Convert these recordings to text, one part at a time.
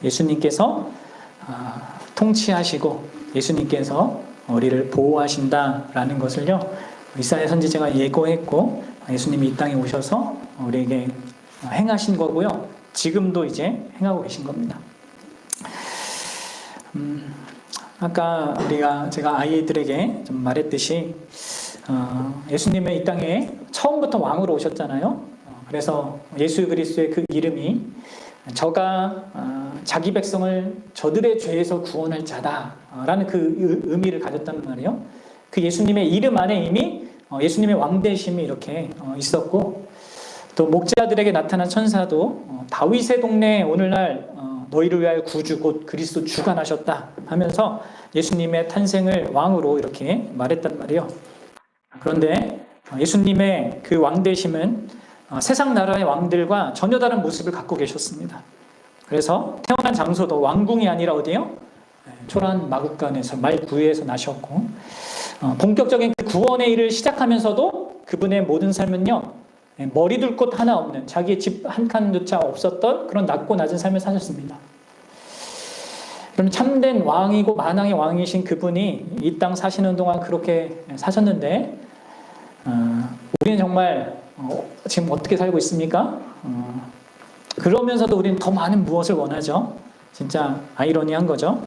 예수님께서 통치하시고 예수님께서 우리를 보호하신다라는 것을요, 이사야 선지자가 예고했고 예수님이 이 땅에 오셔서 우리에게 행하신 거고요. 지금도 이제 행하고 계신 겁니다. 아까 제가 아이들에게 좀 말했듯이 예수님은 이 땅에 처음부터 왕으로 오셨잖아요. 그래서 예수 그리스도의 그 이름이 저가 자기 백성을 저들의 죄에서 구원할 자다라는 그 의미를 가졌단 말이에요. 그 예수님의 이름 안에 이미 예수님의 왕되심이 이렇게 있었고, 또 목자들에게 나타난 천사도 다윗의 동네에 오늘날 너희를 위하여 구주 곧 그리스도 주가 나셨다 하면서 예수님의 탄생을 왕으로 이렇게 말했단 말이에요. 그런데 예수님의 그 왕되심은 세상 나라의 왕들과 전혀 다른 모습을 갖고 계셨습니다. 그래서 태어난 장소도 왕궁이 아니라 어디요? 초라한 마국간에서 말구유에서 나셨고, 본격적인 그 구원의 일을 시작하면서도 그분의 모든 삶은요, 머리 둘 곳 하나 없는, 자기의 집 한 칸조차 없었던 그런 낮고 낮은 삶을 사셨습니다. 그럼 참된 왕이고 만왕의 왕이신 그분이 이 땅 사시는 동안 그렇게 사셨는데, 우리는 정말 지금 어떻게 살고 있습니까? 그러면서도 우리는 더 많은 무엇을 원하죠? 진짜 아이러니한 거죠.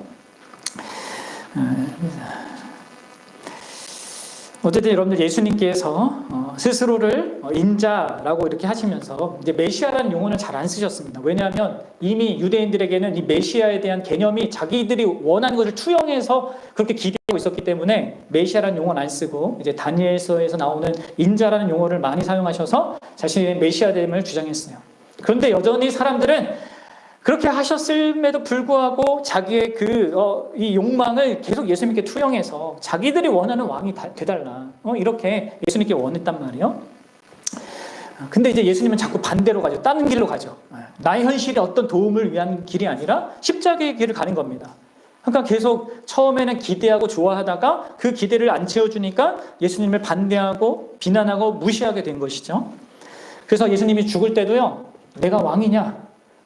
어쨌든 여러분들, 예수님께서 스스로를 인자라고 이렇게 하시면서 이제 메시아라는 용어는 잘 안 쓰셨습니다. 왜냐하면 이미 유대인들에게는 이 메시아에 대한 개념이 자기들이 원하는 것을 투영해서 그렇게 기대하고 있었기 때문에 메시아라는 용어는 안 쓰고 이제 다니엘서에서 나오는 인자라는 용어를 많이 사용하셔서 자신의 메시아됨을 주장했어요. 그런데 여전히 사람들은 그렇게 하셨음에도 불구하고 자기의 이 욕망을 계속 예수님께 투영해서 자기들이 원하는 왕이 되달라, 이렇게 예수님께 원했단 말이에요. 근데 이제 예수님은 자꾸 반대로 가죠. 다른 길로 가죠. 나의 현실의 어떤 도움을 위한 길이 아니라 십자가의 길을 가는 겁니다. 그러니까 계속 처음에는 기대하고 좋아하다가 그 기대를 안 채워주니까 예수님을 반대하고 비난하고 무시하게 된 것이죠. 그래서 예수님이 죽을 때도요, 내가 왕이냐?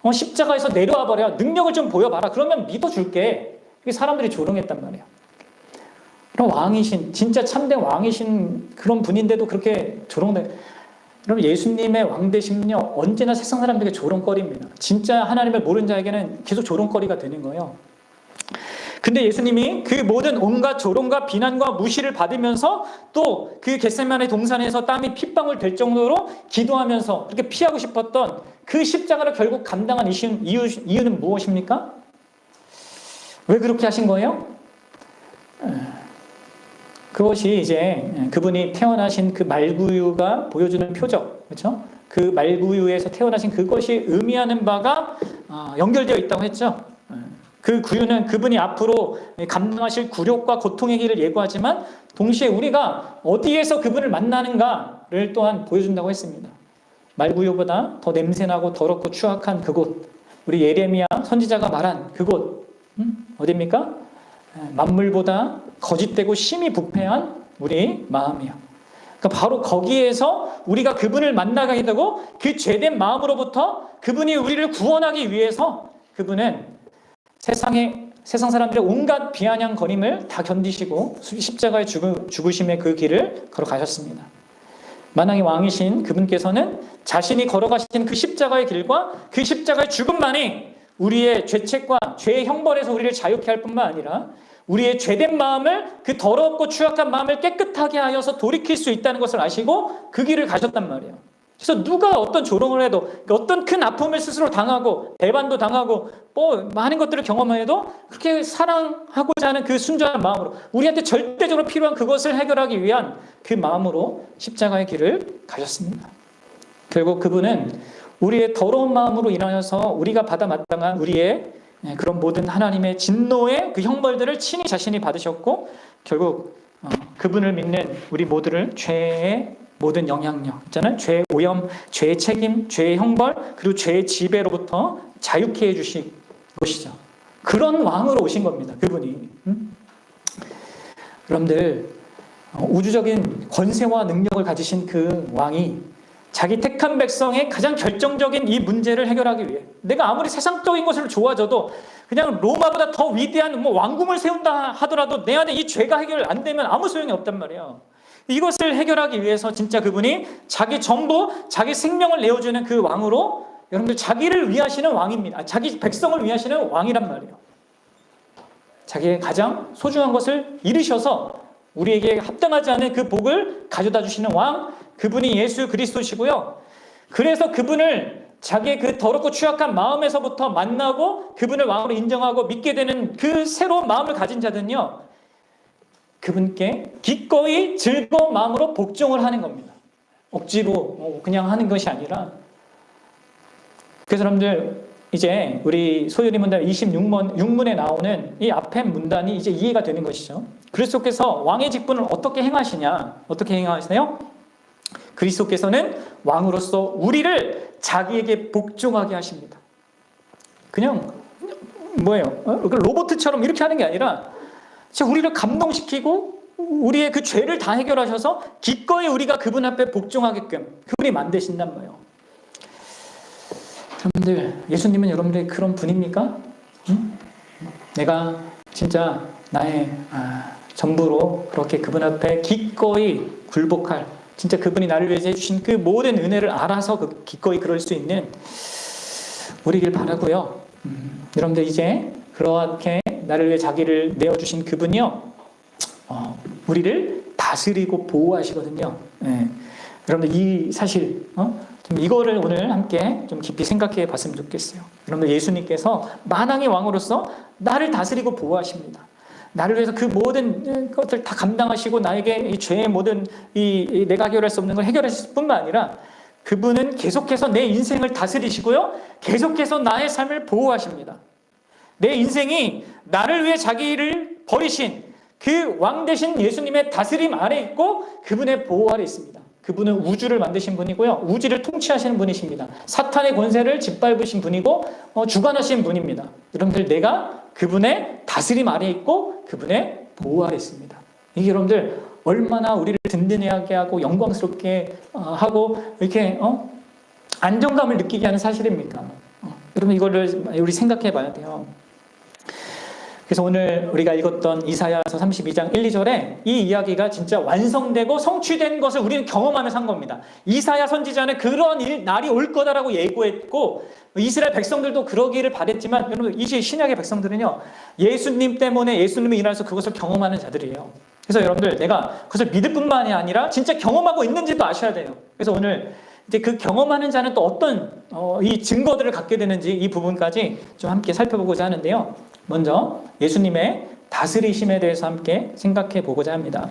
십자가에서 내려와 버려. 능력을 좀 보여봐라. 그러면 믿어줄게. 사람들이 조롱했단 말이에요. 그럼 왕이신, 진짜 참된 왕이신 그런 분인데도 그렇게 조롱돼. 여러분, 예수님의 왕되심은요, 언제나 세상 사람들에게 조롱거리입니다. 진짜 하나님을 모르는 자에게는 계속 조롱거리가 되는 거예요. 근데 예수님이 그 모든 온갖 조롱과 비난과 무시를 받으면서 또 그 겟세마네 동산에서 땀이 핏방울 될 정도로 기도하면서 그렇게 피하고 싶었던 그 십자가를 결국 감당한 이유는 무엇입니까? 왜 그렇게 하신 거예요? 그것이 이제 그분이 태어나신 그 말구유가 보여주는 표적, 그렇죠? 그 말구유에서 태어나신 그것이 의미하는 바가 연결되어 있다고 했죠. 그 구유는 그분이 앞으로 감당하실 굴욕과 고통의 길을 예고하지만 동시에 우리가 어디에서 그분을 만나는가를 또한 보여준다고 했습니다. 말구유보다 더 냄새나고 더럽고 추악한 그곳, 우리 예레미야 선지자가 말한 그곳, 어디입니까? 만물보다 거짓되고 심히 부패한 우리 마음이요. 그러니까 바로 거기에서 우리가 그분을 만나게 되고 그 죄된 마음으로부터 그분이 우리를 구원하기 위해서 그분은 세상 사람들의 온갖 비아냥거림을 다 견디시고 십자가의 죽으심의 그 길을 걸어가셨습니다. 만왕의 왕이신 그분께서는 자신이 걸어가신 그 십자가의 길과 그 십자가의 죽음만이 우리의 죄책과 죄의 형벌에서 우리를 자유케 할 뿐만 아니라 우리의 죄된 마음을, 그 더럽고 추악한 마음을 깨끗하게 하여서 돌이킬 수 있다는 것을 아시고 그 길을 가셨단 말이에요. 그래서 누가 어떤 조롱을 해도, 어떤 큰 아픔을 스스로 당하고 배반도 당하고 많은 것들을 경험해도 그렇게 사랑하고자 하는 그 순전한 마음으로, 우리한테 절대적으로 필요한 그것을 해결하기 위한 그 마음으로 십자가의 길을 가셨습니다. 결국 그분은 우리의 더러운 마음으로 인하여서 우리가 받아 마땅한 우리의 그런 모든 하나님의 진노의 그 형벌들을 친히 자신이 받으셨고, 결국 그분을 믿는 우리 모두를 죄의 모든 영향력 있잖아요. 죄의 오염, 죄의 책임, 죄의 형벌, 그리고 죄의 지배로부터 자유케 해주신 것이죠. 그런 왕으로 오신 겁니다. 그분이. 여러분들, 우주적인 권세와 능력을 가지신 그 왕이 자기 택한 백성의 가장 결정적인 이 문제를 해결하기 위해, 내가 아무리 세상적인 것을 좋아져도 그냥 로마보다 더 위대한 왕궁을 세운다 하더라도 내 안에 이 죄가 해결 안 되면 아무 소용이 없단 말이에요. 이것을 해결하기 위해서 진짜 그분이 자기 전부, 자기 생명을 내어주는 그 왕으로, 여러분들 자기를 위하시는 왕입니다. 자기 백성을 위하시는 왕이란 말이에요. 자기의 가장 소중한 것을 잃으셔서 우리에게 합당하지 않은 그 복을 가져다 주시는 왕, 그분이 예수 그리스도시고요. 그래서 그분을 자기의 그 더럽고 취약한 마음에서부터 만나고 그분을 왕으로 인정하고 믿게 되는 그 새로운 마음을 가진 자들은요, 그분께 기꺼이 즐거운 마음으로 복종을 하는 겁니다. 억지로 그냥 하는 것이 아니라. 그래서 여러분들, 이제 우리 소요리 문단 26문에 나오는 이 앞에 문단이 이제 이해가 되는 것이죠. 그리스도께서 왕의 직분을 어떻게 행하시냐? 어떻게 행하시나요? 그리스도께서는 왕으로서 우리를 자기에게 복종하게 하십니다. 그냥 뭐예요? 로봇처럼 이렇게 하는 게 아니라 우리를 감동시키고 우리의 그 죄를 다 해결하셔서 기꺼이 우리가 그분 앞에 복종하게끔 그분이 만드신단 말이에요. 여러분들, 예수님은 여러분들의 그런 분입니까? 응? 내가 진짜 나의 전부로 그렇게 그분 앞에 기꺼이 굴복할, 진짜 그분이 나를 위해서 해주신 그 모든 은혜를 알아서 기꺼이 그럴 수 있는 우리길 바라고요. 여러분들, 이제 그렇게 나를 위해 자기를 내어주신 그분이요, 우리를 다스리고 보호하시거든요. 네. 여러분들, 이 사실 좀 이거를 오늘 함께 좀 깊이 생각해 봤으면 좋겠어요. 여러분들, 예수님께서 만왕의 왕으로서 나를 다스리고 보호하십니다. 나를 위해서 그 모든 것들 다 감당하시고 나에게 이 죄의 모든 내가 해결할 수 없는 걸 해결하실 뿐만 아니라 그분은 계속해서 내 인생을 다스리시고요, 계속해서 나의 삶을 보호하십니다. 내 인생이 나를 위해 자기를 버리신 그 왕 되신 예수님의 다스림 아래 있고 그분의 보호 아래 있습니다. 그분은 우주를 만드신 분이고요, 우주를 통치하시는 분이십니다. 사탄의 권세를 짓밟으신 분이고 주관하신 분입니다. 여러분들, 내가 그분의 다스림 아래 있고 그분의 보호 아래 있습니다. 이게 여러분들 얼마나 우리를 든든하게 하고 영광스럽게 하고 이렇게 안정감을 느끼게 하는 사실입니까? 여러분, 이거를 우리 생각해 봐야 돼요. 그래서 오늘 우리가 읽었던 이사야서 32장 1, 2절에 이 이야기가 진짜 완성되고 성취된 것을 우리는 경험하면서 한 겁니다. 이사야 선지자는 그런 날이 올 거다라고 예고했고 이스라엘 백성들도 그러기를 바랬지만, 여러분, 이제 신약의 백성들은요, 예수님 때문에 예수님이 일어나서 그것을 경험하는 자들이에요. 그래서 여러분들, 내가 그것을 믿을 뿐만이 아니라 진짜 경험하고 있는지도 아셔야 돼요. 그래서 오늘 이제 그 경험하는 자는 또 어떤 이 증거들을 갖게 되는지 이 부분까지 좀 함께 살펴보고자 하는데요. 먼저 예수님의 다스리심에 대해서 함께 생각해 보고자 합니다.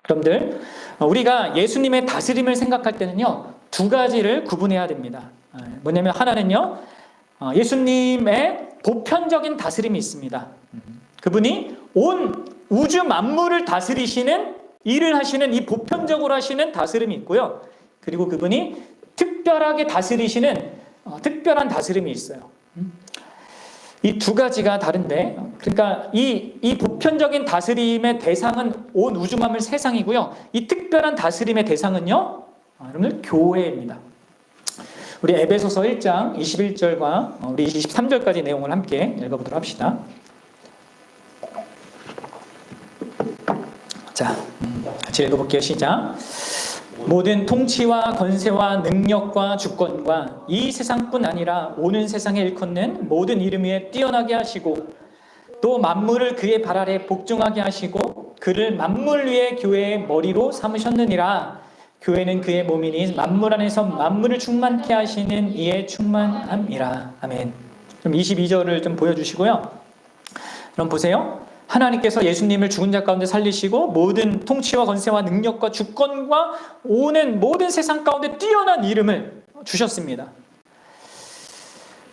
여러분들, 우리가 예수님의 다스림을 생각할 때는요, 두 가지를 구분해야 됩니다. 뭐냐면 하나는요, 예수님의 보편적인 다스림이 있습니다. 그분이 온 우주 만물을 다스리시는 일을 하시는 이 보편적으로 하시는 다스림이 있고요. 그리고 그분이 특별하게 다스리시는 특별한 다스림이 있어요. 이 두 가지가 다른데, 그러니까 이 보편적인 다스림의 대상은 온 우주 만물 세상이고요. 이 특별한 다스림의 대상은요, 여러분들, 교회입니다. 우리 에베소서 1장 21절과 우리 23절까지 내용을 함께 읽어보도록 합시다. 자, 같이 읽어볼게요. 시작. 모든 통치와 권세와 능력과 주권과 이 세상뿐 아니라 오는 세상에 일컫는 모든 이름 위에 뛰어나게 하시고 또 만물을 그의 발 아래 복종하게 하시고 그를 만물 위의 교회의 머리로 삼으셨느니라. 교회는 그의 몸이니 만물 안에서 만물을 충만케 하시는 이의 충만함이라. 아멘. 좀 22절을 좀 보여주시고요. 그럼 보세요. 하나님께서 예수님을 죽은 자 가운데 살리시고 모든 통치와 권세와 능력과 주권과 오는 모든 세상 가운데 뛰어난 이름을 주셨습니다.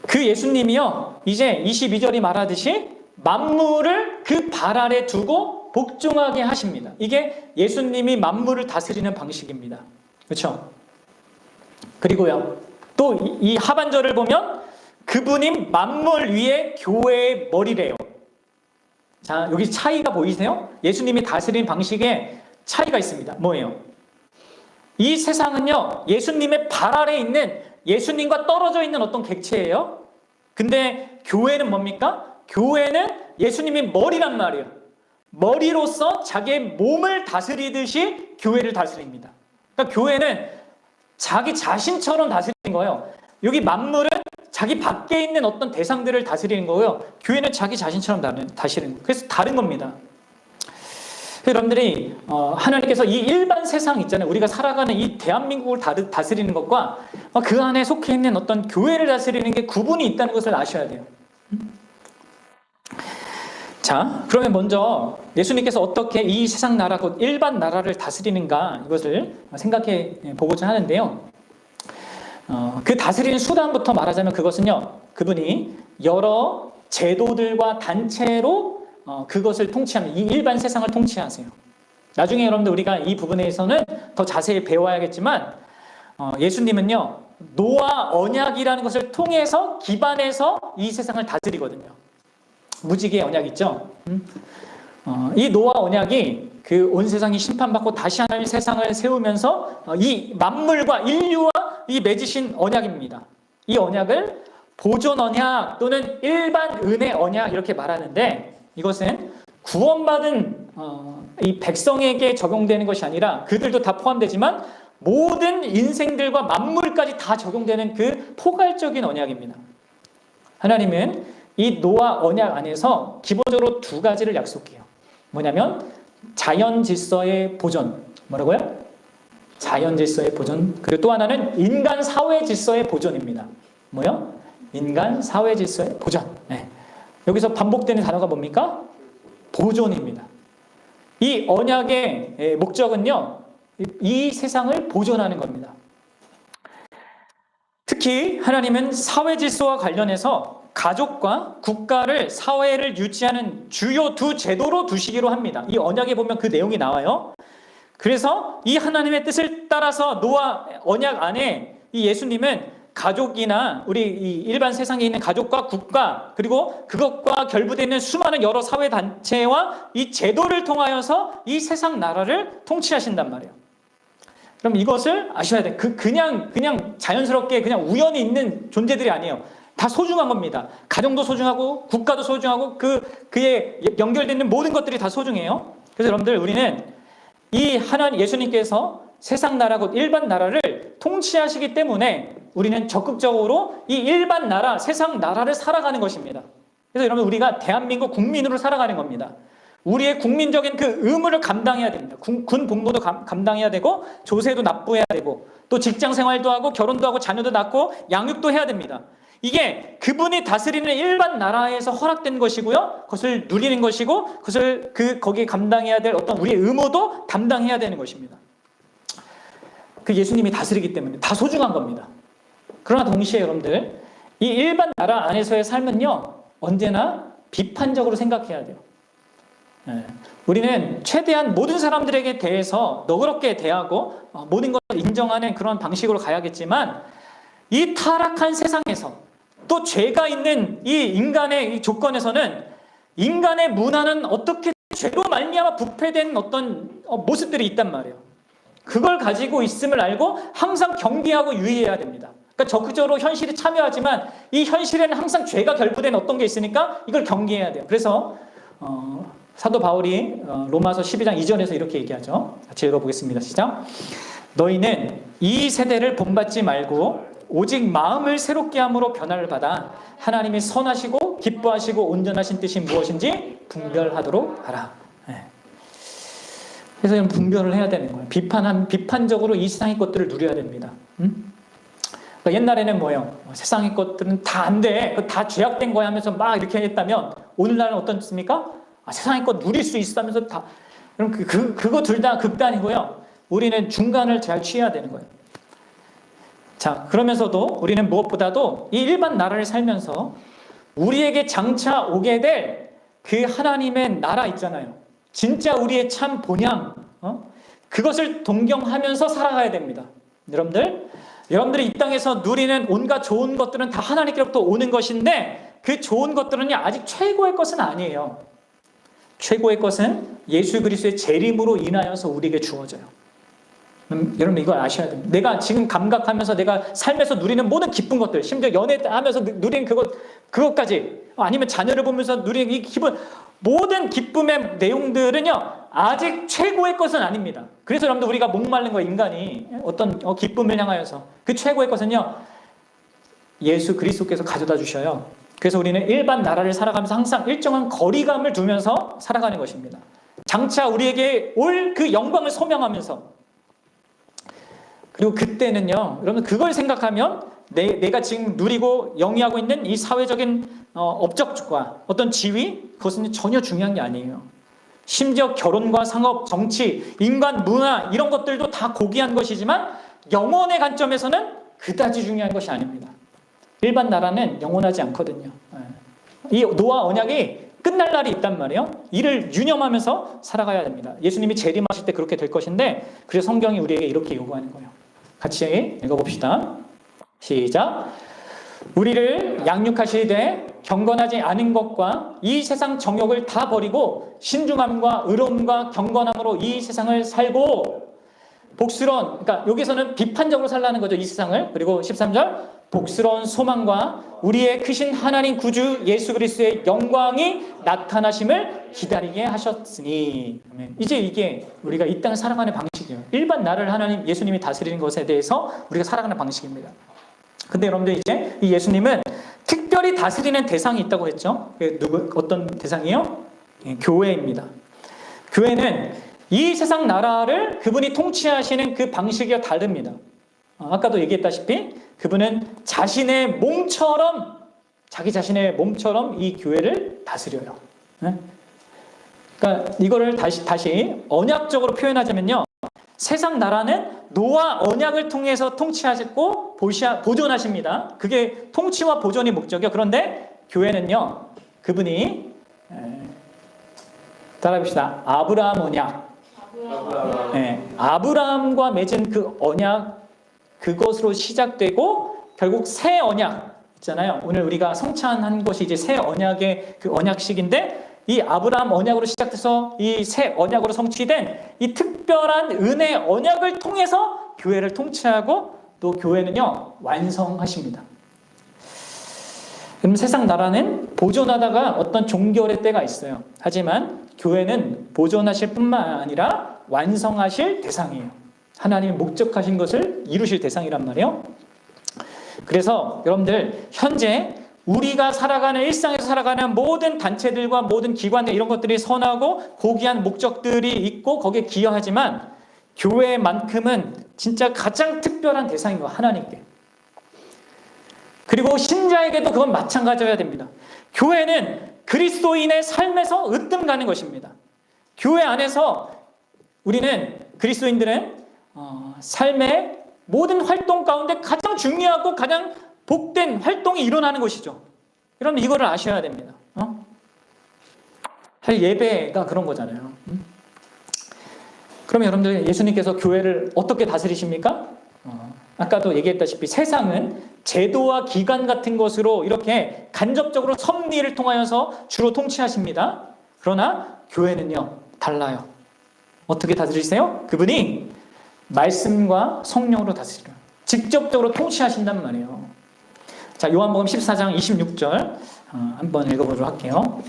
그 예수님이요, 이제 22절이 말하듯이 만물을 그 발 아래 두고 복종하게 하십니다. 이게 예수님이 만물을 다스리는 방식입니다. 그렇죠? 그리고요, 또 이 하반절을 보면 그분이 만물 위에 교회의 머리래요. 자, 여기 차이가 보이세요? 예수님이 다스리는 방식에 차이가 있습니다. 뭐예요? 이 세상은요, 예수님의 발 아래에 있는, 예수님과 떨어져 있는 어떤 객체예요. 근데 교회는 뭡니까? 교회는 예수님이 머리란 말이에요. 머리로서 자기의 몸을 다스리듯이 교회를 다스립니다. 그러니까 교회는 자기 자신처럼 다스리는 거예요. 여기 만물은 자기 밖에 있는 어떤 대상들을 다스리는 거고요. 교회는 자기 자신처럼 다스리는 거예요. 그래서 다른 겁니다. 여러분들이 하나님께서 이 일반 세상 있잖아요. 우리가 살아가는 이 대한민국을 다스리는 것과 그 안에 속해 있는 어떤 교회를 다스리는 게 구분이 있다는 것을 아셔야 돼요. 자, 그러면 먼저 예수님께서 어떻게 이 세상 나라, 곧 일반 나라를 다스리는가, 이것을 생각해 보고자 하는데요. 그 다스리는 수단부터 말하자면 그것은요, 그분이 여러 제도들과 단체로 그것을 통치하는, 이 일반 세상을 통치하세요. 나중에 여러분들 우리가 이 부분에서는 더 자세히 배워야겠지만, 예수님은요, 노아 언약이라는 것을 통해서 기반해서 이 세상을 다스리거든요. 무지개의 언약 있죠? 이 노아 언약이 그 온 세상이 심판받고 다시 하나님 세상을 세우면서 이 만물과 인류와 이 맺으신 언약입니다. 이 언약을 보존 언약 또는 일반 은혜 언약 이렇게 말하는데, 이것은 구원받은 이 백성에게 적용되는 것이 아니라 그들도 다 포함되지만 모든 인생들과 만물까지 다 적용되는 그 포괄적인 언약입니다. 하나님은 이 노아 언약 안에서 기본적으로 두 가지를 약속해요. 뭐냐면 자연 질서의 보존. 뭐라고요? 자연 질서의 보존. 그리고 또 하나는 인간 사회 질서의 보존입니다. 뭐요? 인간 사회 질서의 보존. 네. 여기서 반복되는 단어가 뭡니까? 보존입니다. 이 언약의 목적은요, 이 세상을 보존하는 겁니다. 특히 하나님은 사회 질서와 관련해서 가족과 국가를, 사회를 유지하는 주요 두 제도로 두시기로 합니다. 이 언약에 보면 그 내용이 나와요. 그래서 이 하나님의 뜻을 따라서 노아 언약 안에 이 예수님은 가족이나 우리 이 일반 세상에 있는 가족과 국가, 그리고 그것과 결부되어 있는 수많은 여러 사회 단체와 이 제도를 통하여서 이 세상 나라를 통치하신단 말이에요. 그럼 이것을 아셔야 돼. 그냥 자연스럽게 그냥 우연히 있는 존재들이 아니에요. 다 소중한 겁니다. 가정도 소중하고 국가도 소중하고 그에 연결되는 모든 것들이 다 소중해요. 그래서 여러분들, 우리는 이 하나님 예수님께서 세상 나라 곧 일반 나라를 통치하시기 때문에 우리는 적극적으로 이 일반 나라, 세상 나라를 살아가는 것입니다. 그래서 여러분, 우리가 대한민국 국민으로 살아가는 겁니다. 우리의 국민적인 그 의무를 감당해야 됩니다. 군 복무도 감당해야 되고, 조세도 납부해야 되고, 또 직장 생활도 하고, 결혼도 하고, 자녀도 낳고, 양육도 해야 됩니다. 이게 그분이 다스리는 일반 나라에서 허락된 것이고요, 그것을 누리는 것이고, 그것을 거기에 감당해야 될 어떤 우리의 의무도 담당해야 되는 것입니다. 그 예수님이 다스리기 때문에 다 소중한 겁니다. 그러나 동시에 여러분들, 이 일반 나라 안에서의 삶은요, 언제나 비판적으로 생각해야 돼요. 우리는 최대한 모든 사람들에게 대해서 너그럽게 대하고 모든 것을 인정하는 그런 방식으로 가야겠지만, 이 타락한 세상에서 또 죄가 있는 이 인간의 이 조건에서는 인간의 문화는 어떻게 죄로 말미암아 부패된 어떤 모습들이 있단 말이에요. 그걸 가지고 있음을 알고 항상 경계하고 유의해야 됩니다. 그러니까 적극적으로 현실에 참여하지만 이 현실에는 항상 죄가 결부된 어떤 게 있으니까 이걸 경계해야 돼요. 그래서 사도 바울이 로마서 12장 2절에서 이렇게 얘기하죠. 같이 읽어보겠습니다. 시작. 너희는 이 세대를 본받지 말고 오직 마음을 새롭게 함으로 변화를 받아 하나님이 선하시고 기뻐하시고 온전하신 뜻이 무엇인지 분별하도록 하라. 그래서 분별을 해야 되는 거예요. 비판적으로 이 세상의 것들을 누려야 됩니다. 그러니까 옛날에는 뭐예요? 세상의 것들은 다 안 돼. 다 죄악된 거야 하면서 막 이렇게 했다면, 오늘날은 어떻습니까? 세상의 것 누릴 수 있어 하면서 다. 그럼 그거 둘 다 극단이고요. 우리는 중간을 잘 취해야 되는 거예요. 자, 그러면서도 우리는 무엇보다도 이 일반 나라를 살면서 우리에게 장차 오게 될 그 하나님의 나라 있잖아요. 진짜 우리의 참 본향, 그것을 동경하면서 살아가야 됩니다. 여러분들이 이 땅에서 누리는 온갖 좋은 것들은 다 하나님께로부터 오는 것인데, 그 좋은 것들은 아직 최고의 것은 아니에요. 최고의 것은 예수 그리스도의 재림으로 인하여서 우리에게 주어져요. 여러분 이걸 아셔야 됩니다. 내가 지금 감각하면서 내가 삶에서 누리는 모든 기쁜 것들, 심지어 연애하면서 누리는 그것까지, 아니면 자녀를 보면서 누리는 이 기분, 모든 기쁨의 내용들은요 아직 최고의 것은 아닙니다. 그래서 여러분들 우리가 목마른 거예요. 인간이 어떤 기쁨을 향하여서 그 최고의 것은요 예수 그리스도께서 가져다 주셔요. 그래서 우리는 일반 나라를 살아가면서 항상 일정한 거리감을 두면서 살아가는 것입니다. 장차 우리에게 올 그 영광을 소명하면서, 그리고 그때는요 여러분 그걸 생각하면 내가 지금 누리고 영위하고 있는 이 사회적인 업적과 어떤 지위, 그것은 전혀 중요한 게 아니에요. 심지어 결혼과 상업, 정치, 인간, 문화 이런 것들도 다 고귀한 것이지만 영혼의 관점에서는 그다지 중요한 것이 아닙니다. 일반 나라는 영원하지 않거든요. 이 노아 언약이 끝날 날이 있단 말이에요. 이를 유념하면서 살아가야 됩니다. 예수님이 재림하실 때 그렇게 될 것인데, 그래서 성경이 우리에게 이렇게 요구하는 거예요. 같이 읽어봅시다. 시작. 우리를 양육하시되 경건하지 않은 것과 이 세상 정욕을 다 버리고 신중함과 의로움과 경건함으로 이 세상을 살고, 복스러운, 그러니까 여기서는 비판적으로 살라는 거죠, 이 세상을. 그리고 13절, 복스러운 소망과 우리의 크신 하나님 구주 예수 그리스도의 영광이 나타나심을 기다리게 하셨으니. 이제 이게 우리가 이 땅을 살아가는 방식이에요. 일반 나라를 하나님 예수님이 다스리는 것에 대해서 우리가 살아가는 방식입니다. 근데 여러분들 이제 이 예수님은 특별히 다스리는 대상이 있다고 했죠. 어떤 대상이요? 교회입니다. 교회는 이 세상 나라를 그분이 통치하시는 그 방식이 다릅니다. 아까도 얘기했다시피 그분은 자신의 몸처럼, 자기 자신의 몸처럼 이 교회를 다스려요. 그러니까 이거를 다시 언약적으로 표현하자면요, 세상 나라는 노아 언약을 통해서 통치하시고 보존하십니다. 그게 통치와 보존이 목적이요. 그런데 교회는요, 그분이 따라해봅시다. 아브라함 언약. 아브라함과 맺은 그 언약, 그것으로 시작되고 결국 새 언약 있잖아요. 오늘 우리가 성찬한 것이 이제 새 언약의 그 언약식인데, 이 아브라함 언약으로 시작돼서 이 새 언약으로 성취된 이 특별한 은혜 언약을 통해서 교회를 통치하고 또 교회는요 완성하십니다. 그럼 세상 나라는 보존하다가 어떤 종결의 때가 있어요. 하지만 교회는 보존하실 뿐만 아니라 완성하실 대상이에요. 하나님이 목적하신 것을 이루실 대상이란 말이에요. 그래서 여러분들 현재 우리가 살아가는, 일상에서 살아가는 모든 단체들과 모든 기관들, 이런 것들이 선하고 고귀한 목적들이 있고 거기에 기여하지만 교회만큼은 진짜 가장 특별한 대상인 거예요, 하나님께. 그리고 신자에게도 그건 마찬가지여야 됩니다. 교회는 그리스도인의 삶에서 으뜸가는 것입니다. 교회 안에서 우리는, 그리스도인들은 삶의 모든 활동 가운데 가장 중요하고 가장 복된 활동이 일어나는 것이죠. 여러분 이거를 아셔야 됩니다. 사실 예배가 그런 거잖아요. 그러면 여러분들 예수님께서 교회를 어떻게 다스리십니까? 아까도 얘기했다시피 세상은 제도와 기관 같은 것으로 이렇게 간접적으로 섭리를 통하여서 주로 통치하십니다. 그러나 교회는요 달라요. 어떻게 다스리세요? 그분이 말씀과 성령으로 다스려요. 직접적으로 통치하신단 말이에요. 자, 요한복음 14장 26절 한번 읽어보도록 할게요.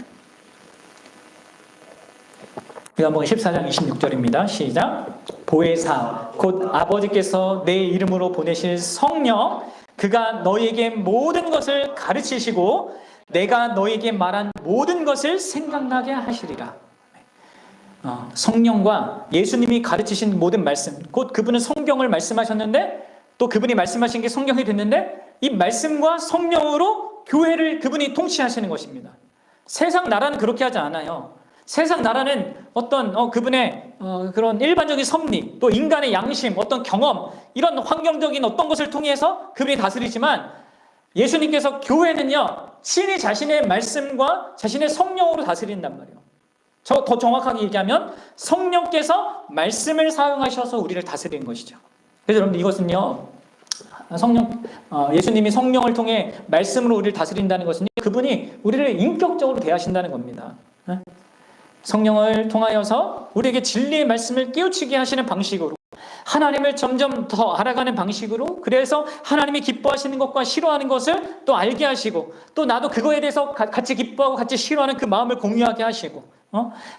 요한복음 14장 26절입니다. 시작. 보혜사 곧 아버지께서 내 이름으로 보내실 성령, 그가 너희에게 모든 것을 가르치시고 내가 너희에게 말한 모든 것을 생각나게 하시리라. 성령과 예수님이 가르치신 모든 말씀, 곧 그분은 성경을 말씀하셨는데 또 그분이 말씀하신 게 성경이 됐는데, 이 말씀과 성령으로 교회를 그분이 통치하시는 것입니다. 세상 나라는 그렇게 하지 않아요. 세상 나라는 어떤 그분의 그런 일반적인 섭리, 또 인간의 양심, 어떤 경험, 이런 환경적인 어떤 것을 통해서 그분이 다스리지만, 예수님께서 교회는요 신이 자신의 말씀과 자신의 성령으로 다스린단 말이에요. 더 정확하게 얘기하면 성령께서 말씀을 사용하셔서 우리를 다스리는 것이죠. 그래서 여러분 이것은요, 예수님이 성령을 통해 말씀으로 우리를 다스린다는 것은 그분이 우리를 인격적으로 대하신다는 겁니다. 성령을 통하여서 우리에게 진리의 말씀을 깨우치게 하시는 방식으로 하나님을 점점 더 알아가는 방식으로, 그래서 하나님이 기뻐하시는 것과 싫어하는 것을 또 알게 하시고, 또 나도 그거에 대해서 같이 기뻐하고 같이 싫어하는 그 마음을 공유하게 하시고,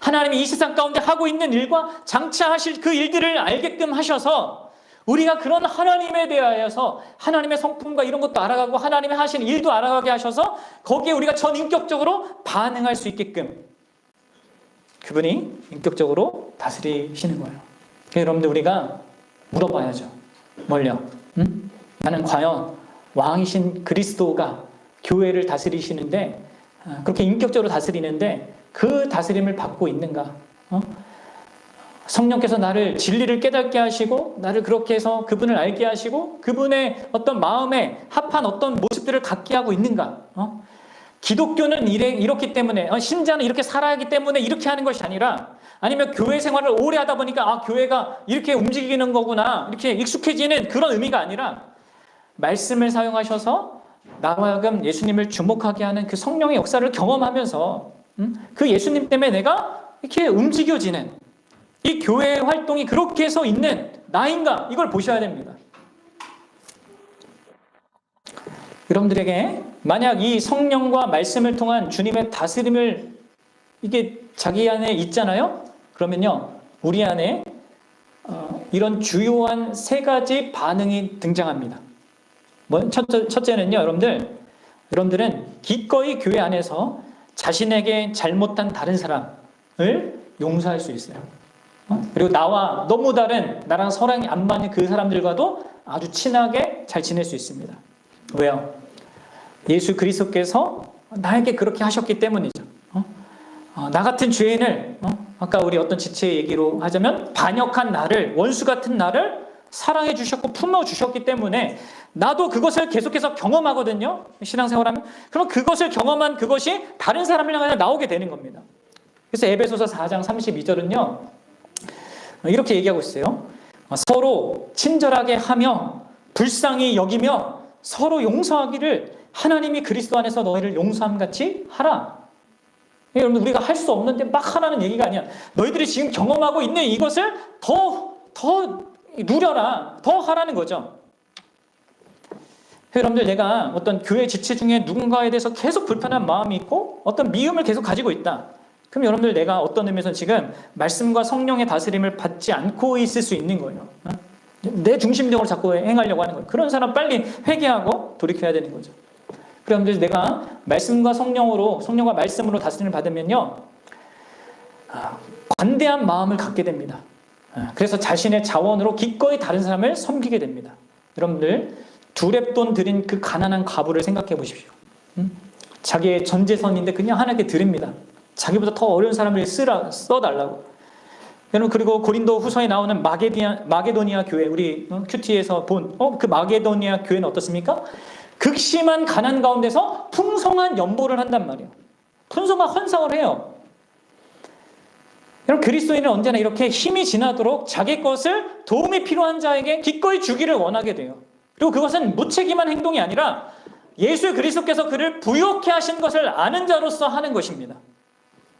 하나님이 이 세상 가운데 하고 있는 일과 장차 하실 그 일들을 알게끔 하셔서 우리가 그런 하나님에 대하여서 하나님의 성품과 이런 것도 알아가고 하나님이 하신 일도 알아가게 하셔서 거기에 우리가 전인격적으로 반응할 수 있게끔 그분이 인격적으로 다스리시는 거예요. 그래서 여러분들 우리가 물어봐야죠. 뭘요? 응? 나는 과연 왕이신 그리스도가 교회를 다스리시는데 그렇게 인격적으로 다스리는데 그 다스림을 받고 있는가? 성령께서 나를 진리를 깨닫게 하시고 나를 그렇게 해서 그분을 알게 하시고 그분의 어떤 마음에 합한 어떤 모습들을 갖게 하고 있는가? 기독교는 이렇기 때문에 신자는 이렇게 살아야 하기 때문에 이렇게 하는 것이 아니라, 아니면 교회 생활을 오래 하다 보니까 교회가 이렇게 움직이는 거구나 이렇게 익숙해지는 그런 의미가 아니라, 말씀을 사용하셔서 나와 하여금 예수님을 주목하게 하는 그 성령의 역사를 경험하면서 그 예수님 때문에 내가 이렇게 움직여지는 이 교회 활동이 그렇게 해서 있는 나인가, 이걸 보셔야 됩니다. 여러분들에게 만약 이 성령과 말씀을 통한 주님의 다스림을 이게 자기 안에 있잖아요. 그러면요, 우리 안에 이런 주요한 세 가지 반응이 등장합니다. 첫째는요, 여러분들은 기꺼이 교회 안에서 자신에게 잘못한 다른 사람을 용서할 수 있어요. 그리고 나와 너무 다른, 나랑 성향이 안 맞는 그 사람들과도 아주 친하게 잘 지낼 수 있습니다. 왜요? 예수 그리스도께서 나에게 그렇게 하셨기 때문이죠. 나 같은 죄인을, 아까 우리 어떤 지체의 얘기로 하자면 반역한 나를, 원수 같은 나를 사랑해 주셨고 품어 주셨기 때문에 나도 그것을 계속해서 경험하거든요. 신앙생활하면. 그럼 그것을 경험한 그것이 다른 사람을 향해 나오게 되는 겁니다. 그래서 에베소서 4장 32절은요 이렇게 얘기하고 있어요. 서로 친절하게 하며 불쌍히 여기며 서로 용서하기를 하나님이 그리스도 안에서 너희를 용서함 같이 하라. 여러분, 우리가 할 수 없는데 막 하라는 얘기가 아니야. 너희들이 지금 경험하고 있는 이것을 더 누려라, 더 하라는 거죠. 여러분들, 내가 어떤 교회 지체 중에 누군가에 대해서 계속 불편한 마음이 있고 어떤 미움을 계속 가지고 있다. 그럼 여러분들, 내가 어떤 의미에서 지금 말씀과 성령의 다스림을 받지 않고 있을 수 있는 거예요. 내 중심적으로 자꾸 행하려고 하는 거예요. 그런 사람 빨리 회개하고 돌이켜야 되는 거죠. 그런데 내가 말씀과 성령과 말씀으로 다스림을 받으면요, 관대한 마음을 갖게 됩니다. 그래서 자신의 자원으로 기꺼이 다른 사람을 섬기게 됩니다. 여러분들, 두렙돈 드린 그 가난한 과부를 생각해 보십시오. 자기의 전 재산인데 그냥 하나님께 드립니다. 자기보다 더 어려운 사람을 써달라고. 여러분, 그리고 고린도 후서에 나오는 마게도니아 교회, 우리 큐티에서 본 그 마게도니아 교회는 어떻습니까? 극심한 가난 가운데서 풍성한 연보를 한단 말이에요. 풍성한 헌상을 해요. 여러분, 그리스도인은 언제나 이렇게 힘이 지나도록 자기 것을 도움이 필요한 자에게 기꺼이 주기를 원하게 돼요. 그리고 그것은 무책임한 행동이 아니라 예수 그리스도께서 그를 부욕해 하신 것을 아는 자로서 하는 것입니다.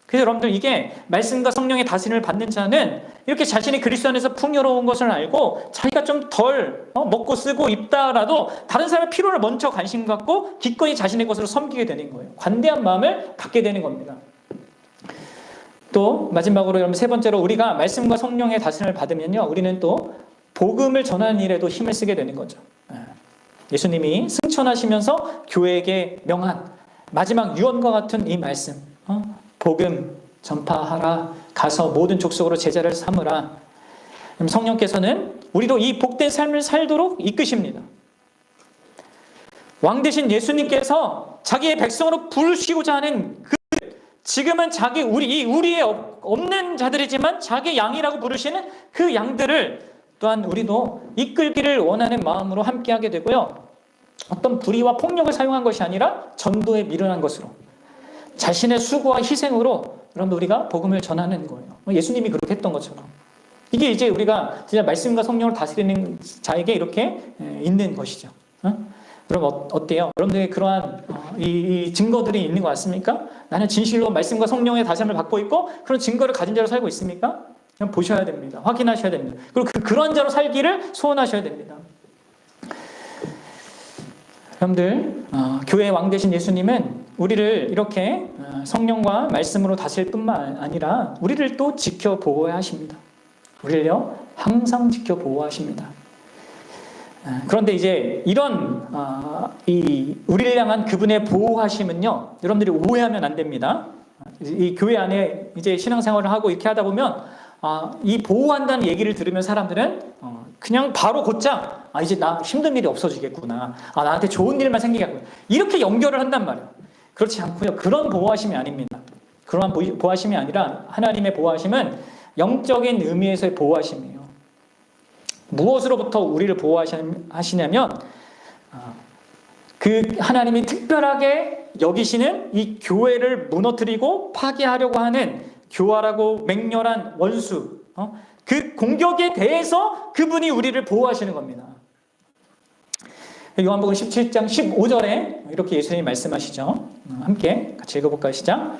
그래서 여러분들, 이게 말씀과 성령의 다스림을 받는 자는 이렇게 자신이 그리스도 안에서 풍요로운 것을 알고 자기가 좀 덜 먹고 쓰고 입다라도 다른 사람의 필요를 먼저 관심 갖고 기꺼이 자신의 것으로 섬기게 되는 거예요. 관대한 마음을 갖게 되는 겁니다. 또 마지막으로 여러분, 세 번째로, 우리가 말씀과 성령의 다스림을 받으면요, 우리는 또 복음을 전하는 일에도 힘을 쓰게 되는 거죠. 예수님이 승천하시면서 교회에게 명한 마지막 유언과 같은 이 말씀, 복음 전파하라, 가서 모든 족속으로 제자를 삼으라. 성령께서는 우리도 이 복된 삶을 살도록 이끄십니다. 왕 되신 예수님께서 자기의 백성으로 부르시고자 하는 지금은 우리의 없는 자들이지만 자기 양이라고 부르시는 그 양들을 또한 우리도 이끌기를 원하는 마음으로 함께하게 되고요. 어떤 불의와 폭력을 사용한 것이 아니라 전도에 미련한 것으로, 자신의 수고와 희생으로 여러분들 우리가 복음을 전하는 거예요. 예수님이 그렇게 했던 것처럼. 이게 이제 우리가 진짜 말씀과 성령을 다스리는 자에게 이렇게 있는 것이죠. 그럼 어때요? 여러분들에게 그러한 이 증거들이 있는 것 같습니까? 나는 진실로 말씀과 성령의 다스림을 받고 있고 그런 증거를 가진 자로 살고 있습니까? 그냥 보셔야 됩니다. 확인하셔야 됩니다. 그리고 그런 자로 살기를 소원하셔야 됩니다. 여러분들, 교회의 왕 되신 예수님은 우리를 이렇게 성령과 말씀으로 다스릴 뿐만 아니라 우리를 또 지켜 보호해야 하십니다. 우리를요 항상 지켜 보호하십니다. 그런데 이제 이런 우리를 향한 그분의 보호하심은요, 여러분들이 오해하면 안 됩니다. 이 교회 안에 이제 신앙생활을 하고 이렇게 하다 보면 이 보호한다는 얘기를 들으면 사람들은 그냥 바로 곧장 이제 나 힘든 일이 없어지겠구나, 나한테 좋은 일만 생기겠구나, 이렇게 연결을 한단 말이에요. 그렇지 않고요, 그런 보호하심이 아닙니다. 그런 보호하심이 아니라 하나님의 보호하심은 영적인 의미에서의 보호하심이에요. 무엇으로부터 우리를 보호하시냐면 그 하나님이 특별하게 여기시는 이 교회를 무너뜨리고 파괴하려고 하는 교활하고 맹렬한 원수, 그 공격에 대해서 그분이 우리를 보호하시는 겁니다. 요한복음 17장 15절에 이렇게 예수님이 말씀하시죠. 함께 같이 읽어볼까요? 시작.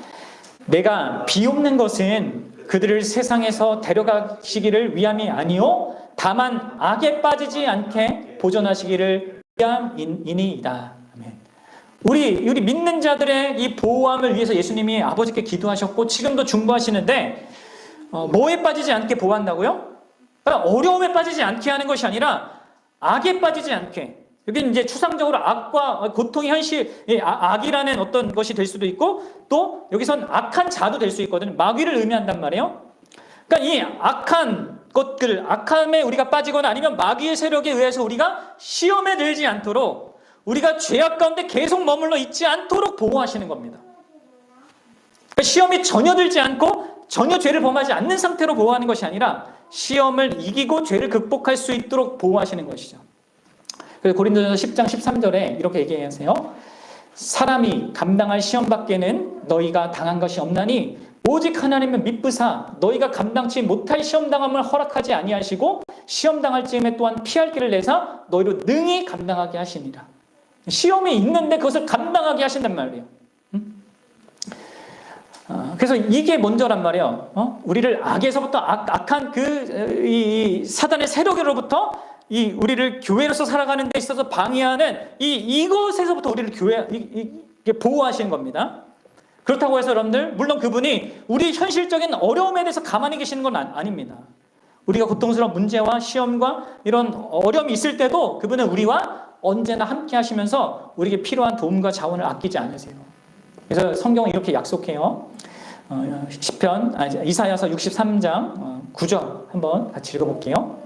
내가 비옵는 것은 그들을 세상에서 데려가시기를 위함이 아니요 다만 악에 빠지지 않게 보존하시기를 위함이니이다. 아멘. 우리 믿는 자들의 이 보호함을 위해서 예수님이 아버지께 기도하셨고 지금도 중보하시는데 뭐에 빠지지 않게 보호한다고요? 그러니까 어려움에 빠지지 않게 하는 것이 아니라 악에 빠지지 않게. 여기 이제 추상적으로 악과 고통의 현실, 악이라는 어떤 것이 될 수도 있고 또 여기선 악한 자도 될 수 있거든요. 마귀를 의미한단 말이에요. 그러니까 이 악한 것들, 악함에 우리가 빠지거나 아니면 마귀의 세력에 의해서 우리가 시험에 들지 않도록, 우리가 죄악 가운데 계속 머물러 있지 않도록 보호하시는 겁니다. 그러니까 시험이 전혀 들지 않고 전혀 죄를 범하지 않는 상태로 보호하는 것이 아니라 시험을 이기고 죄를 극복할 수 있도록 보호하시는 것이죠. 그래서 고린도전서 10장 13절에 이렇게 얘기하세요. 사람이 감당할 시험 밖에는 너희가 당한 것이 없나니 오직 하나님은 미쁘사 너희가 감당치 못할 시험당함을 허락하지 아니하시고 시험당할 즈음에 또한 피할 길을 내사 너희로 능히 감당하게 하시니라. 시험이 있는데 그것을 감당하게 하신단 말이에요. 그래서 이게 먼저란 말이에요. 우리를 악에서부터 악한 이 사단의 세력으로부터 우리를 교회로서 살아가는 데 있어서 방해하는 이것에서부터 우리를 보호하시는 겁니다. 그렇다고 해서 여러분들, 물론 그분이 우리 현실적인 어려움에 대해서 가만히 계시는 건 아닙니다. 우리가 고통스러운 문제와 시험과 이런 어려움이 있을 때도 그분은 우리와 언제나 함께 하시면서 우리에게 필요한 도움과 자원을 아끼지 않으세요. 그래서 성경은 이렇게 약속해요. 이사야서 63장 9절 한번 같이 읽어볼게요.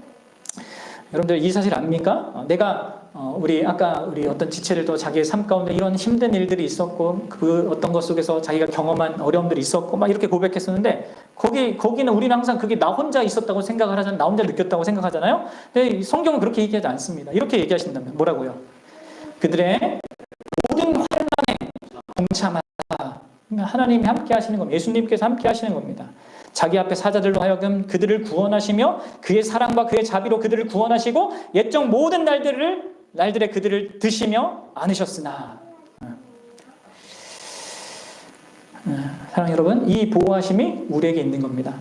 여러분들 이 사실 압니까? 내가 우리 어떤 지체들도 자기의 삶 가운데 이런 힘든 일들이 있었고 그 어떤 것 속에서 자기가 경험한 어려움들이 있었고 막 이렇게 고백했었는데 거기는 우리는 항상 그게 나 혼자 있었다고 생각을 하잖아요. 나 혼자 느꼈다고 생각하잖아요. 근데 성경은 그렇게 얘기하지 않습니다. 이렇게 얘기하신다면 뭐라고요? 그들의 모든 환난에 동참하다. 하나님이 함께 하시는 겁니다. 예수님께서 함께 하시는 겁니다. 자기 앞에 사자들로 하여금 그들을 구원하시며 그의 사랑과 그의 자비로 그들을 구원하시고 옛적 모든 날들에 그들을 드시며 안으셨으나. 사랑하는 여러분, 이 보호하심이 우리에게 있는 겁니다.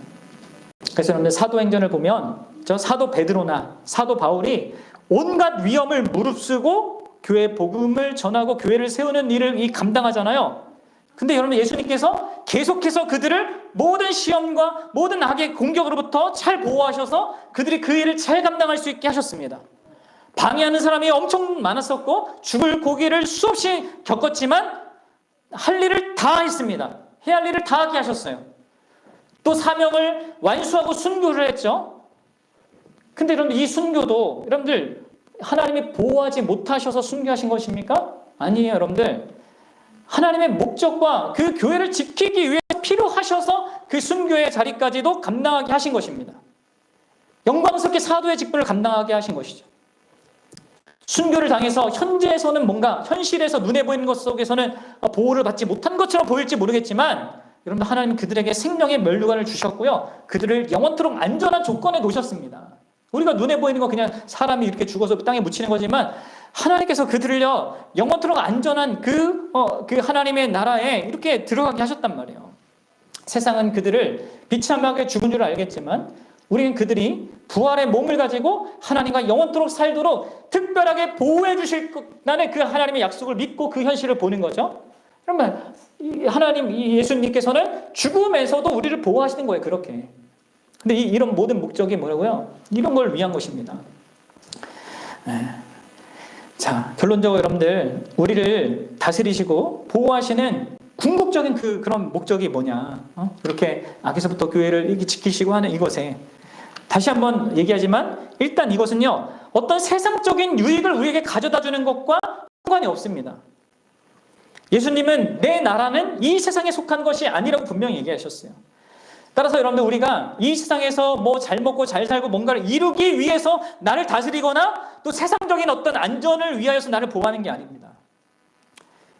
그래서 여러분들 사도행전을 보면 저 사도 베드로나 사도 바울이 온갖 위험을 무릅쓰고 교회 복음을 전하고 교회를 세우는 일을 감당하잖아요. 근데 여러분, 예수님께서 계속해서 그들을 모든 시험과 모든 악의 공격으로부터 잘 보호하셔서 그들이 그 일을 잘 감당할 수 있게 하셨습니다. 방해하는 사람이 엄청 많았었고 죽을 고기를 수없이 겪었지만 할 일을 다 했습니다. 해야 할 일을 다 하게 하셨어요. 또 사명을 완수하고 순교를 했죠. 근데 여러분, 이 순교도 여러분들 하나님이 보호하지 못하셔서 순교하신 것입니까? 아니에요. 여러분들, 하나님의 목적과 그 교회를 지키기 위해 필요하셔서 그 순교의 자리까지도 감당하게 하신 것입니다. 영광스럽게 사도의 직분을 감당하게 하신 것이죠. 순교를 당해서 현재에서는 뭔가 현실에서 눈에 보이는 것 속에서는 보호를 받지 못한 것처럼 보일지 모르겠지만 여러분, 하나님은 그들에게 생명의 면류관을 주셨고요. 그들을 영원토록 안전한 조건에 놓으셨습니다. 우리가 눈에 보이는 거 그냥 사람이 이렇게 죽어서 땅에 묻히는 거지만 하나님께서 그들을요 영원토록 안전한 그 하나님의 나라에 이렇게 들어가게 하셨단 말이에요. 세상은 그들을 비참하게 죽은 줄 알겠지만 우리는 그들이 부활의 몸을 가지고 하나님과 영원토록 살도록 특별하게 보호해 주실다는 그 하나님의 약속을 믿고 그 현실을 보는 거죠. 그러면 하나님, 예수님께서는 죽음에서도 우리를 보호하시는 거예요. 그렇게. 근데 이런 모든 목적이 뭐라고요? 이런 걸 위한 것입니다. 자, 결론적으로 여러분들, 우리를 다스리시고 보호하시는 궁극적인 그런 목적이 뭐냐? 이렇게 아기서부터 교회를 지키시고 하는 이것에 다시 한번 얘기하지만 일단 이것은요, 어떤 세상적인 유익을 우리에게 가져다 주는 것과 상관이 없습니다. 예수님은 내 나라는 이 세상에 속한 것이 아니라고 분명히 얘기하셨어요. 따라서 여러분들, 우리가 이 세상에서 뭐 잘 먹고 잘 살고 뭔가를 이루기 위해서 나를 다스리거나 또 세상적인 어떤 안전을 위하여서 나를 보호하는 게 아닙니다.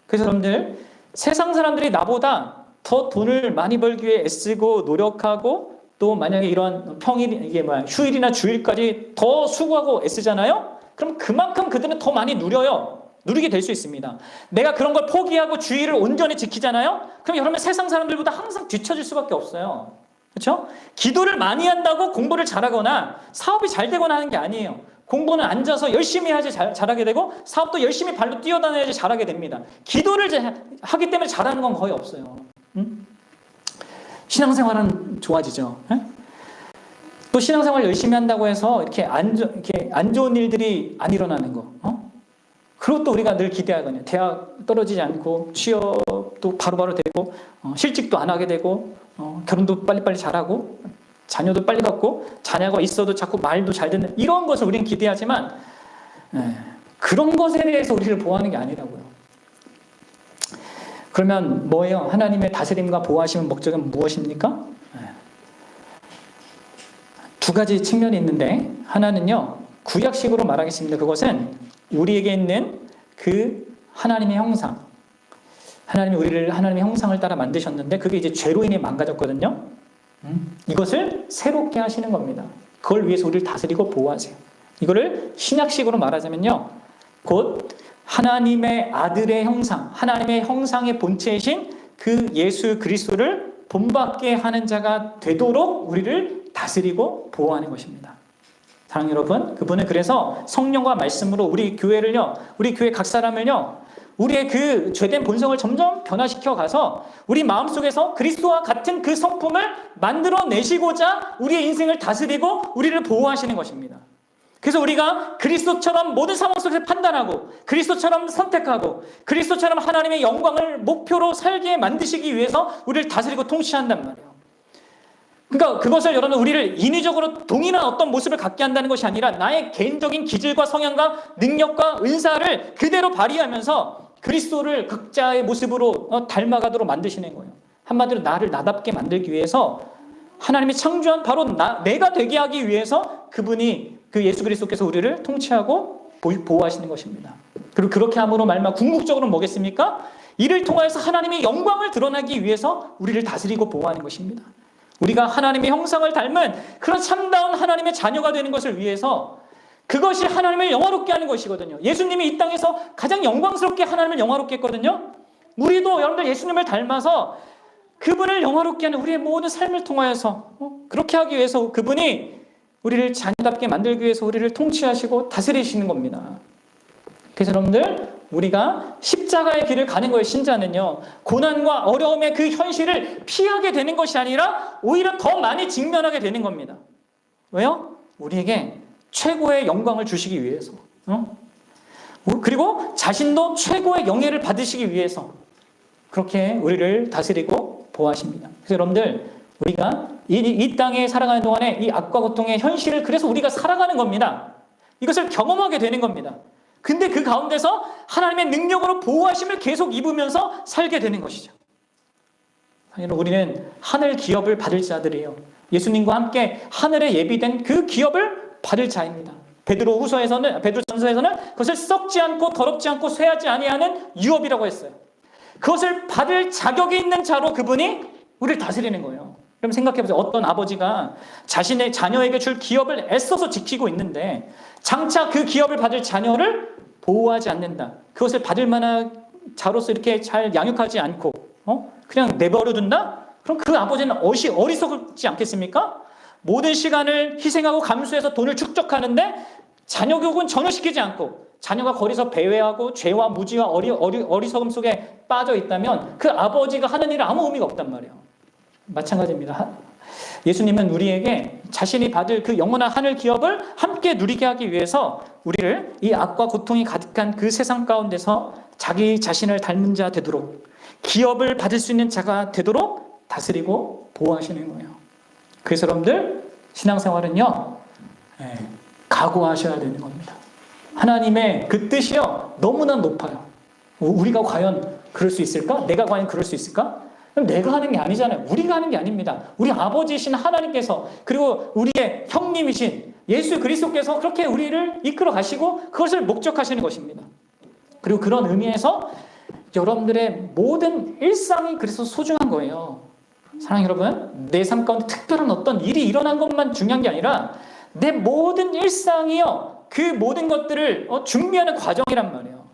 그래서 여러분들, 세상 사람들이 나보다 더 돈을 많이 벌기 위해 애쓰고 노력하고 또 만약에 이런 휴일이나 주일까지 더 수고하고 애쓰잖아요? 그럼 그만큼 그들은 더 많이 누리게 될 수 있습니다. 내가 그런 걸 포기하고 주의를 온전히 지키잖아요? 그럼 여러분, 세상 사람들보다 항상 뒤처질 수밖에 없어요. 그렇죠? 기도를 많이 한다고 공부를 잘하거나 사업이 잘 되거나 하는 게 아니에요. 공부는 앉아서 열심히 해야지 잘하게 되고 사업도 열심히 발로 뛰어다녀야지 잘하게 됩니다. 기도를 하기 때문에 잘하는 건 거의 없어요. 응? 신앙생활은 좋아지죠. 응? 또 신앙생활 열심히 한다고 해서 이렇게 안 좋은 일들이 안 일어나는 거. 그것도 우리가 늘 기대하거든요. 대학 떨어지지 않고 취업도 바로바로 되고 실직도 안 하게 되고 결혼도 빨리빨리 잘하고 자녀도 빨리 갖고 자녀가 있어도 자꾸 말도 잘 듣는 이런 것을 우리는 기대하지만 그런 것에 대해서 우리를 보호하는 게 아니라고요. 그러면 뭐예요? 하나님의 다스림과 보호하시는 목적은 무엇입니까? 두 가지 측면이 있는데 하나는요, 구약식으로 말하겠습니다. 그것은 우리에게 있는 그 하나님의 형상, 하나님이 우리를 하나님의 형상을 따라 만드셨는데 그게 이제 죄로 인해 망가졌거든요. 이것을 새롭게 하시는 겁니다. 그걸 위해서 우리를 다스리고 보호하세요. 이거를 신약식으로 말하자면요, 곧 하나님의 아들의 형상, 하나님의 형상의 본체이신 그 예수 그리스도를 본받게 하는 자가 되도록 우리를 다스리고 보호하는 것입니다. 사랑하는 여러분, 그분은 그래서 성령과 말씀으로 우리 교회를요, 우리 교회 각 사람을요, 우리의 그 죄된 본성을 점점 변화시켜 가서 우리 마음속에서 그리스도와 같은 그 성품을 만들어내시고자 우리의 인생을 다스리고 우리를 보호하시는 것입니다. 그래서 우리가 그리스도처럼 모든 상황 속에서 판단하고 그리스도처럼 선택하고 그리스도처럼 하나님의 영광을 목표로 살게 만드시기 위해서 우리를 다스리고 통치한단 말이에요. 그러니까 그것을 여러분, 우리를 인위적으로 동일한 어떤 모습을 갖게 한다는 것이 아니라 나의 개인적인 기질과 성향과 능력과 은사를 그대로 발휘하면서 그리스도를 각자의 모습으로 닮아가도록 만드시는 거예요. 한마디로 나를 나답게 만들기 위해서 하나님이 창조한 바로 내가 되게 하기 위해서 그분이 그 예수 그리스도께서 우리를 통치하고 보호하시는 것입니다. 그리고 그렇게 함으로 말미암아 궁극적으로는 뭐겠습니까? 이를 통하여서 하나님의 영광을 드러나기 위해서 우리를 다스리고 보호하는 것입니다. 우리가 하나님의 형상을 닮은 그런 참다운 하나님의 자녀가 되는 것을 위해서 그것이 하나님을 영화롭게 하는 것이거든요. 예수님이 이 땅에서 가장 영광스럽게 하나님을 영화롭게 했거든요. 우리도 여러분들 예수님을 닮아서 그분을 영화롭게 하는 우리의 모든 삶을 통하여서 그렇게 하기 위해서 그분이 우리를 자녀답게 만들기 위해서 우리를 통치하시고 다스리시는 겁니다. 그래서 여러분들, 우리가 십자가의 길을 가는 거예요. 신자는요, 고난과 어려움의 그 현실을 피하게 되는 것이 아니라 오히려 더 많이 직면하게 되는 겁니다. 왜요? 우리에게 최고의 영광을 주시기 위해서, 그리고 자신도 최고의 영예를 받으시기 위해서 그렇게 우리를 다스리고 보호하십니다. 그래서 여러분들, 우리가 이 땅에 살아가는 동안에 이 악과 고통의 현실을 그래서 우리가 살아가는 겁니다. 이것을 경험하게 되는 겁니다. 근데 그 가운데서 하나님의 능력으로 보호하심을 계속 입으면서 살게 되는 것이죠. 우리는 하늘 기업을 받을 자들이에요. 예수님과 함께 하늘에 예비된 그 기업을 받을 자입니다. 베드로전서에서는 그것을 썩지 않고 더럽지 않고 쇠하지 아니하는 유업이라고 했어요. 그것을 받을 자격이 있는 자로 그분이 우리를 다스리는 거예요. 그럼 생각해보세요. 어떤 아버지가 자신의 자녀에게 줄 기업을 애써서 지키고 있는데 장차 그 기업을 받을 자녀를 보호하지 않는다. 그것을 받을 만한 자로서 이렇게 잘 양육하지 않고 그냥 내버려 둔다? 그럼 그 아버지는 어리석지 않겠습니까? 모든 시간을 희생하고 감수해서 돈을 축적하는데 자녀 교육은 전혀 시키지 않고 자녀가 거기서 배회하고 죄와 무지와 어리석음 속에 빠져 있다면 그 아버지가 하는 일은 아무 의미가 없단 말이에요. 마찬가지입니다. 예수님은 우리에게 자신이 받을 그 영원한 하늘 기업을 함께 누리게 하기 위해서 우리를 이 악과 고통이 가득한 그 세상 가운데서 자기 자신을 닮은 자 되도록, 기업을 받을 수 있는 자가 되도록 다스리고 보호하시는 거예요. 그래서 여러분들 신앙생활은요, 각오하셔야 되는 겁니다. 하나님의 그 뜻이요 너무나 높아요. 우리가 과연 그럴 수 있을까? 내가 과연 그럴 수 있을까? 그럼 내가 하는 게 아니잖아요. 우리가 하는 게 아닙니다. 우리 아버지이신 하나님께서, 그리고 우리의 형님이신 예수 그리스도께서 그렇게 우리를 이끌어 가시고 그것을 목적하시는 것입니다. 그리고 그런 의미에서 여러분들의 모든 일상이 그래서 소중한 거예요. 사랑하는 여러분, 내 삶 가운데 특별한 어떤 일이 일어난 것만 중요한 게 아니라 내 모든 일상이요, 그 모든 것들을 준비하는 과정이란 말이에요.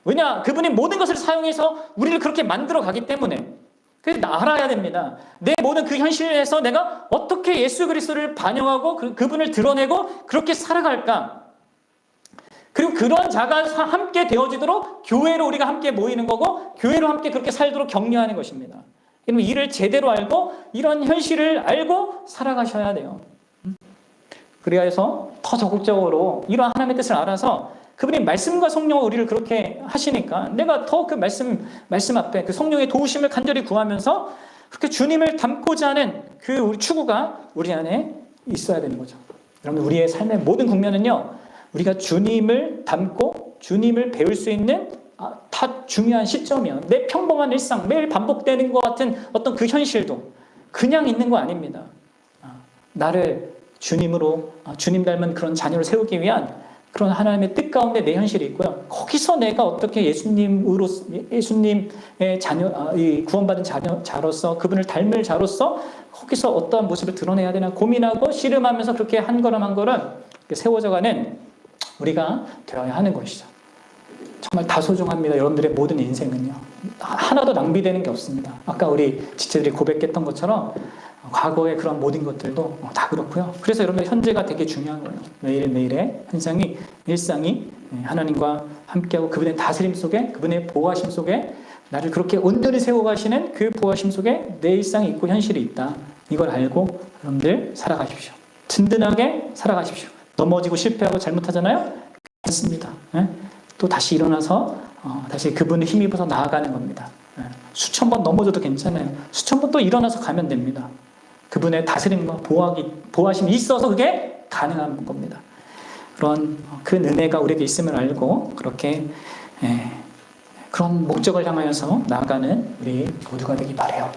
왜냐? 그분이 모든 것을 사용해서 우리를 그렇게 만들어 가기 때문에. 그래서 알아야 됩니다. 내 모든 그 현실에서 내가 어떻게 예수 그리스도를 반영하고 그분을 드러내고 그렇게 살아갈까? 그리고 그런 자가 함께 되어지도록 교회로 우리가 함께 모이는 거고 교회로 함께 그렇게 살도록 격려하는 것입니다. 그러면 이를 제대로 알고 이런 현실을 알고 살아가셔야 돼요. 그래서 더 적극적으로 이러한 하나님의 뜻을 알아서 그분이 말씀과 성령으로 우리를 그렇게 하시니까 내가 더 그 말씀 앞에 그 성령의 도우심을 간절히 구하면서 그렇게 주님을 닮고자 하는 그 우리 추구가 우리 안에 있어야 되는 거죠. 여러분, 우리의 삶의 모든 국면은요, 우리가 주님을 닮고 주님을 배울 수 있는 다 중요한 시점이에요. 내 평범한 일상, 매일 반복되는 것 같은 어떤 그 현실도 그냥 있는 거 아닙니다. 나를 주님으로, 주님 닮은 그런 자녀를 세우기 위한 그런 하나님의 뜻 가운데 내 현실이 있고요. 거기서 내가 어떻게 예수님의 자녀, 이 구원받은 자로서 그분을 닮을 자로서 거기서 어떠한 모습을 드러내야 되나 고민하고 씨름하면서 그렇게 한 걸음 한 걸음 세워져가는 우리가 되어야 하는 것이죠. 정말 다 소중합니다. 여러분들의 모든 인생은요. 하나도 낭비되는 게 없습니다. 아까 우리 지체들이 고백했던 것처럼 과거의 그런 모든 것들도 다 그렇고요. 그래서 여러분들 현재가 되게 중요한 거예요. 매일매일의 일상이 하나님과 함께하고 그분의 다스림 속에, 그분의 보호하심 속에 나를 그렇게 온전히 세워가시는 그 보호하심 속에 내 일상이 있고 현실이 있다. 이걸 알고 여러분들 살아가십시오. 든든하게 살아가십시오. 넘어지고 실패하고 잘못하잖아요? 괜찮습니다. 또 다시 일어나서 다시 그분을 힘입어서 나아가는 겁니다. 수천 번 넘어져도 괜찮아요. 수천 번 또 일어나서 가면 됩니다. 그분의 다스림과 보호하심이 있어서 그게 가능한 겁니다. 그런 큰 은혜가 우리에게 있음을 알고 그렇게 그런 목적을 향하여서 나아가는 우리 모두가 되기 바라요.